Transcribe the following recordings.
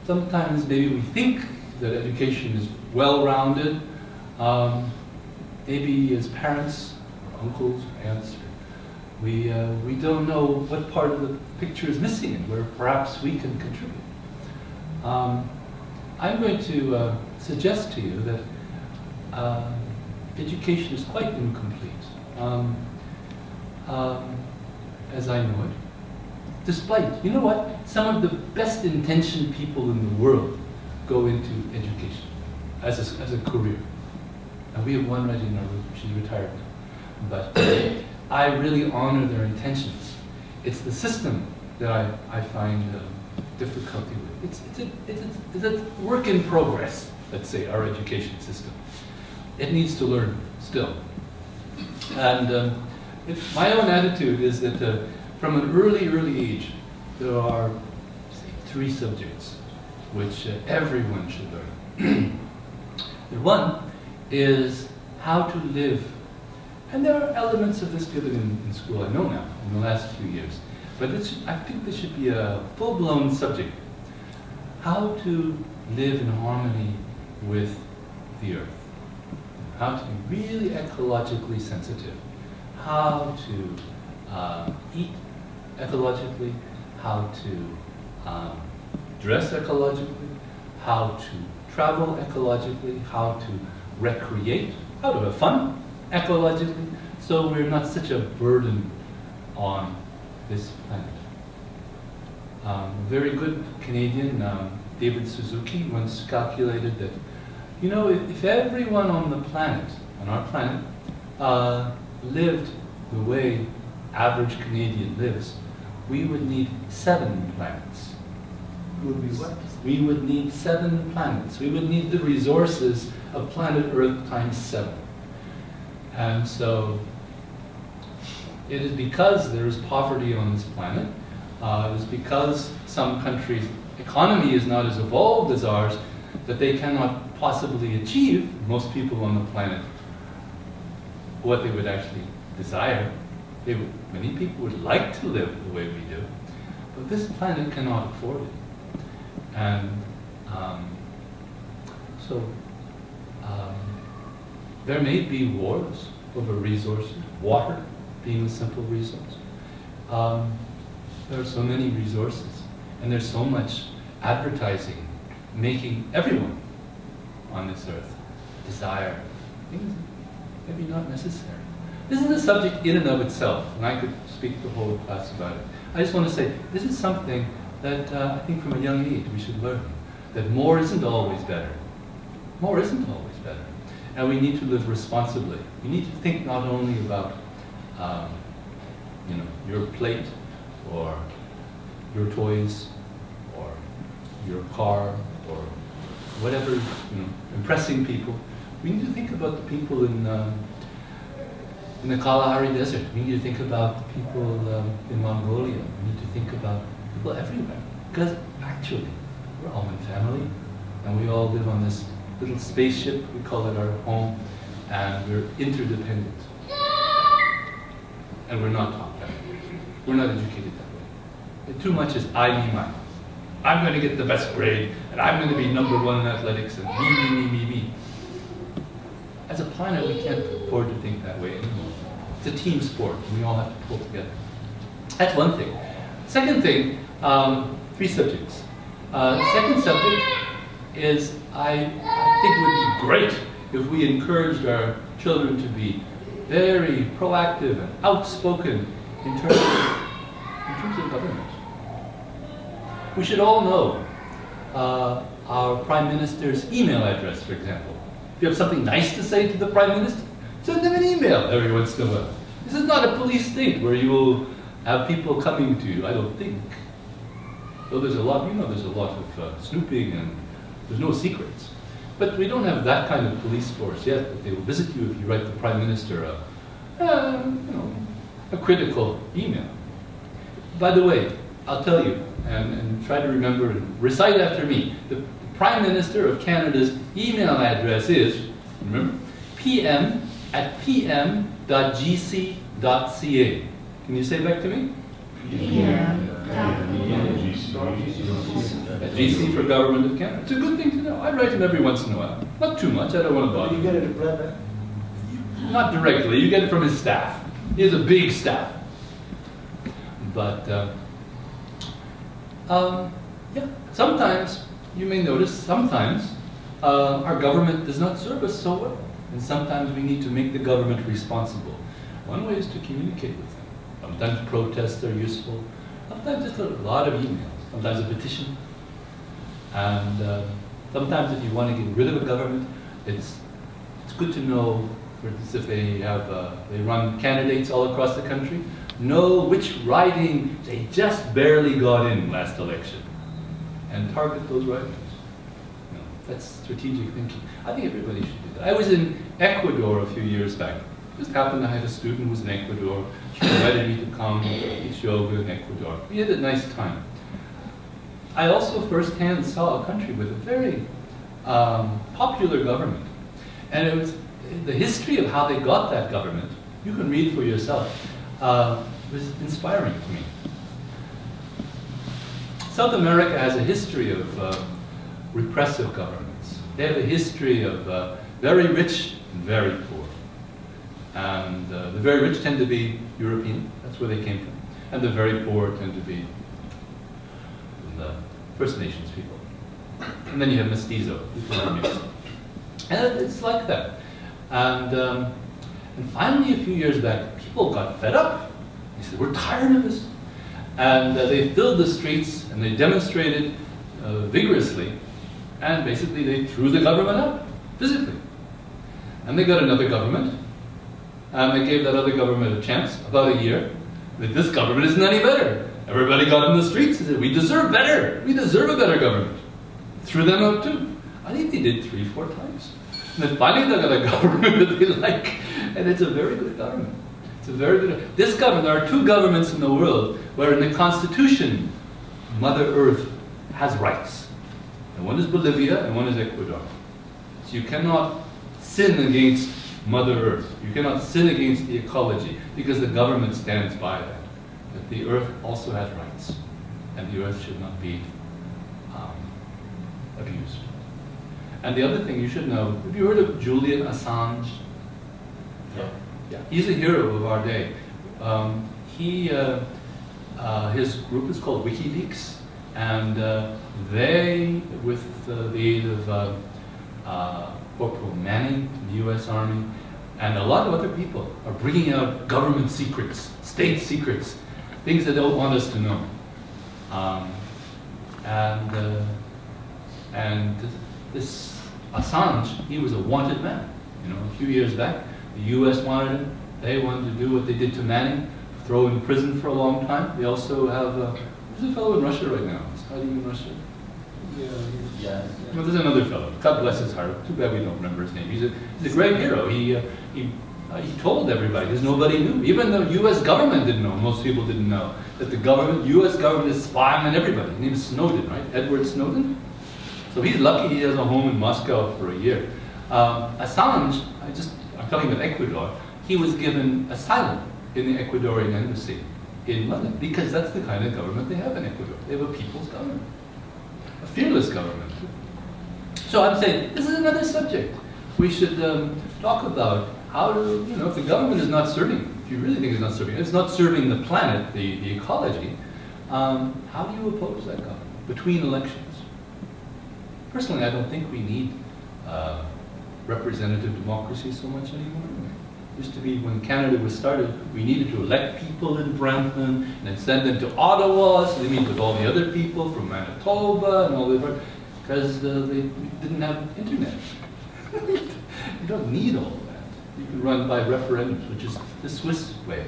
sometimes maybe we think that education is well-rounded. Maybe as parents, or uncles, or aunts, we don't know what part of the picture is missing and where perhaps we can contribute. I'm going to suggest to you that education is quite incomplete, as I know it. Despite, you know what, some of the best intentioned people in the world go into education as a career. And we have one right in our group, she's retired now. But I really honor their intentions. It's the system that I find difficulty with. It's a work in progress, let's say, our education system. It needs to learn still. And my own attitude is that from an early age, there are, say, 3 subjects which everyone should learn. The one is how to live. And there are elements of this given in school, I know now, in the last few years. But I think this should be a full-blown subject. How to live in harmony with the earth. How to be really ecologically sensitive. How to eat ecologically. How to dress ecologically. How to travel ecologically. How to recreate. How to have fun ecologically, so we're not such a burden on this planet. A very good Canadian, David Suzuki, once calculated that, you know, if everyone on the planet, on our planet, lived the way average Canadian lives, we would need 7 planets. Would we what? We would need 7 planets. We would need the resources of planet Earth times 7. And so it is because there is poverty on this planet, it is because some countries' economy is not as evolved as ours, that they cannot possibly achieve, most people on the planet, what they would actually desire. Many people would like to live the way we do, but this planet cannot afford it. And there may be wars over resources, water being a simple resource. There are so many resources, and there's so much advertising making everyone on this earth desire things maybe not necessary. This is a subject in and of itself, and I could speak to the whole class about it. I just want to say, this is something that I think from a young age we should learn, that more isn't always better. More isn't always better. And we need to live responsibly. We need to think not only about you know, your plate, or your toys, or your car, or whatever, you know, impressing people. We need to think about the people in the Kalahari Desert. We need to think about the people in Mongolia. We need to think about people everywhere. Because actually, we're all one family, and we all live on this little spaceship, we call it our home, and we're interdependent. And we're not taught that way. We're not educated that way. And too much is I, me, mine. I'm going to get the best grade, and I'm going to be #1 in athletics, and me. As a planet, we can't afford to think that way anymore. It's a team sport, and we all have to pull together. That's one thing. Second thing, 3 subjects. Second subject is, I think it would be great if we encouraged our children to be very proactive and outspoken in terms of government. We should all know our Prime Minister's email address, for example. If you have something nice to say to the Prime Minister, send them an email every once in a while. This is not a police state where you will have people coming to you, I don't think. Though there's a lot, you know, there's a lot of snooping and there's no secrets. But we don't have that kind of police force yet, that they will visit you if you write the Prime Minister a critical email. By the way, I'll tell you, and try to remember and recite after me, the Prime Minister of Canada's email address is, remember, pm@pm.gc.ca. Can you say it back to me? PM. GC for Government of Canada. It's a good thing to know. I write him every once in a while. Not too much, I don't want to bother. You get a reply back? Not directly, you get it from his staff. He has a big staff. But, yeah, sometimes, you may notice, sometimes our government does not serve us so well. And sometimes we need to make the government responsible. One way is to communicate with them. Sometimes protests are useful. Sometimes just a lot of emails. Sometimes a petition. And sometimes if you want to get rid of a government, it's good to know, for instance, if they have, they run candidates all across the country, know which riding they just barely got in last election. And target those ridings. You know, that's strategic thinking. I think everybody should do that. I was in Ecuador a few years back. Just happened I had a student who was in Ecuador. She invited me to come teach yoga in Ecuador. We had a nice time. I also firsthand saw a country with a very popular government. And it was the history of how they got that government, you can read for yourself, was inspiring to me. South America has a history of repressive governments. They have a history of very rich and very poor. And the very rich tend to be European, that's where they came from. And the very poor tend to be the First Nations people. And then you have mestizo, people who are mixed. And it's like that. And finally, a few years back, people got fed up. They said, we're tired of this. And they filled the streets and they demonstrated vigorously. And basically, they threw the government out, physically. And they got another government. And they gave that other government a chance, about a year. That this government isn't any better. Everybody got in the streets and said, we deserve better. We deserve a better government. Threw them out too. I think they did 3 or 4 times. And then finally they got a government that they like. And it's a very good government. It's a very good. This government, there are 2 governments in the world where in the Constitution, Mother Earth has rights. And one is Bolivia and one is Ecuador. So you cannot sin against Mother Earth. You cannot sin against the ecology because the government stands by that. That the Earth also has rights. And the Earth should not be abused. And the other thing you should know, have you heard of Julian Assange? Yeah. He's a hero of our day. His group is called WikiLeaks, and they, with the aid of Corporal Manning in the U.S. Army, and a lot of other people, are bringing out government secrets, state secrets, things they don't want us to know. And this Assange, he was a wanted man. You know, a few years back, the U.S. wanted him. They wanted to do what they did to Manning, throw him in prison for a long time. They also have, there's a fellow in Russia right now. Is hiding in Russia? Yeah. Well, there's another fellow. God bless his heart. Too bad we don't remember his name. He's a great hero. He told everybody, because nobody knew. Even the U.S. government didn't know. Most people didn't know that the U.S. government is spying on everybody. His name is Snowden, right? Edward Snowden. So he's lucky he has a home in Moscow for a year. Assange, I'm talking about Ecuador, he was given asylum in the Ecuadorian embassy in London because that's the kind of government they have in Ecuador. They have a people's government, a fearless government. So I'm saying this is another subject. We should talk about how to, you know, if the government is not serving, if you really think it's not serving the planet, the ecology, how do you oppose that government between elections? Personally, I don't think we need representative democracy so much anymore. It used to be when Canada was started, we needed to elect people in Brampton and then send them to Ottawa, so they meet with all the other people from Manitoba and all the because they didn't have internet. You don't need all of that. You can run by referendums, which is the Swiss way.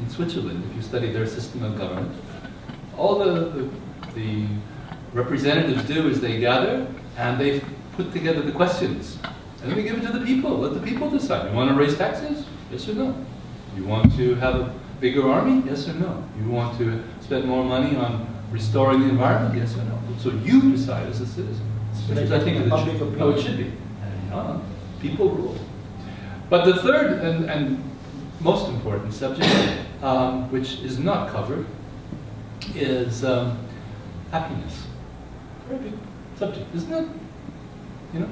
In Switzerland, if you study their system of government, all the representatives do is they gather and they put together the questions. And then we give it to the people. Let the people decide. You want to raise taxes? Yes or no? You want to have a bigger army? Yes or no? You want to spend more money on restoring the environment? Yes or no? So you decide as a citizen. Which is, I think, it should be. People rule. But the third and most important subject, which is not covered, is happiness. Very big subject, isn't it? You know,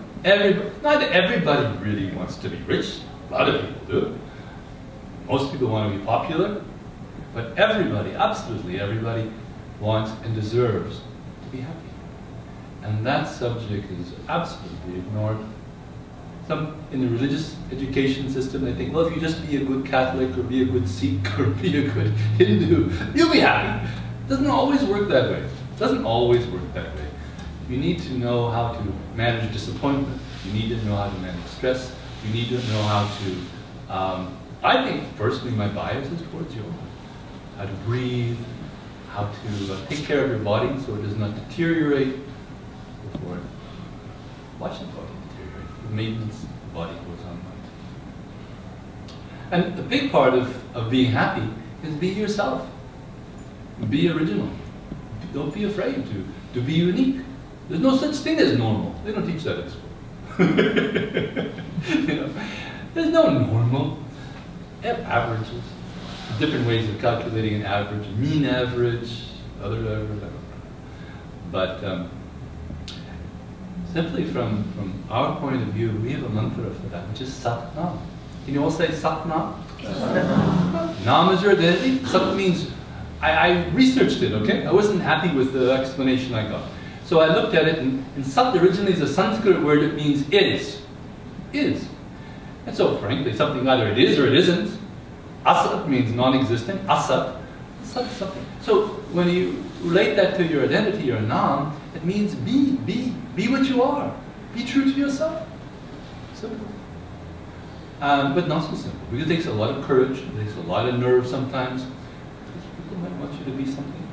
not everybody really wants to be rich. A lot of people do. Most people want to be popular. But everybody, absolutely everybody, wants and deserves to be happy. And that subject is absolutely ignored. Some in the religious education system, they think, well, if you just be a good Catholic or be a good Sikh or be a good Hindu, you'll be happy. It doesn't always work that way. It doesn't always work that way. You need to know how to manage disappointment. You need to know how to manage stress. You need to know how to, I think personally my bias is towards yoga. How to breathe, how to take care of your body so it does not deteriorate before it. Watch the body deteriorate. The maintenance of the body goes on. And the big part of being happy is be yourself. Be original. Don't be afraid to be unique. There's no such thing as normal. They don't teach that at school. You know, there's no normal. They have averages. Different ways of calculating an average, mean average, other average. But simply from our point of view, we have a mantra for that, which is Sat Nam. Can you all say Sat Nam? Nam is your identity. Sat means, I researched it, okay? I wasn't happy with the explanation I got. So I looked at it, and Sat originally is a Sanskrit word that means is. Is. And so frankly, something either it is or it isn't. Asat means non-existent. Asat. Asat is something. So when you relate that to your identity or Nam, it means be what you are. Be true to yourself. Simple. But not so simple, because it takes a lot of courage, it takes a lot of nerve sometimes. People might want you to be something